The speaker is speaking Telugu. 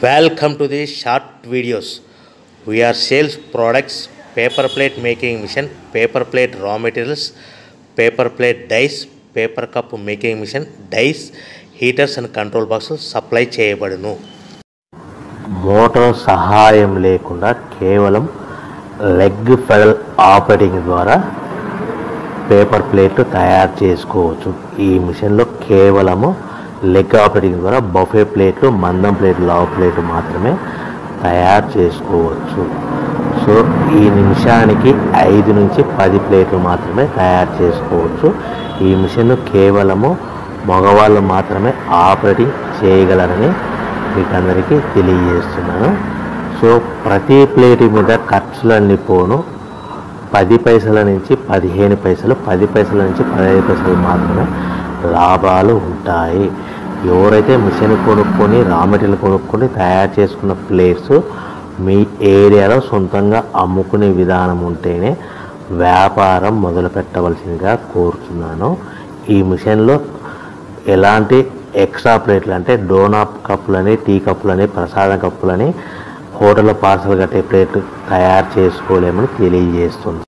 Welcome to the short videos. We are sales products, paper plate making machine, paper plate raw materials, paper plate dies, paper cup making machine, dies, heaters and control boxes supply చేయబడును. మోటార్ సహాయం లేకుండా కేవలం లెగ్ ఫెడల్ ఆపరేటింగ్ ద్వారా పేపర్ ప్లేట్లు తయారు చేసుకోవచ్చు. ఈ మిషన్లో కేవలము లెగ్ ఆపరేటింగ్ ద్వారా బఫే ప్లేట్లు, మందం ప్లేట్లు, లావు ప్లేట్లు మాత్రమే తయారు చేసుకోవచ్చు. సో ఈ నిమిషానికి 5 నుంచి 10 ప్లేట్లు మాత్రమే తయారు చేసుకోవచ్చు. ఈ మిషన్ కేవలము మగవాళ్ళు మాత్రమే ఆపరేటింగ్ చేయగలరని మీకు అందరికీ తెలియజేస్తున్నాను. సో ప్రతి ప్లేట్ మీద ఖర్చులన్నీ పోను 10 పైసల నుంచి 15 పైసలు, 10 పైసల నుంచి 15 పైసలు మాత్రమే లాభాలు ఉంటాయి. ఎవరైతే మిషన్ కొనుక్కొని రా మెటీరియల్ కొనుక్కొని తయారు చేసుకున్న ప్లేట్స్ మీ ఏరియాలో సొంతంగా అమ్ముకునే విధానం ఉంటేనే వ్యాపారం మొదలు పెట్టవలసిందిగా కోరుతున్నాను. ఈ మిషన్లో ఎలాంటి ఎక్స్ట్రా ప్లేట్లు అంటే డోనాప్ కప్పులని, టీ కప్పులని, ప్రసాదం కప్పులని, హోటల్లో పార్సల్ కట్టే ప్లేట్లు తయారు చేసుకోలేమని తెలియజేస్తుంది.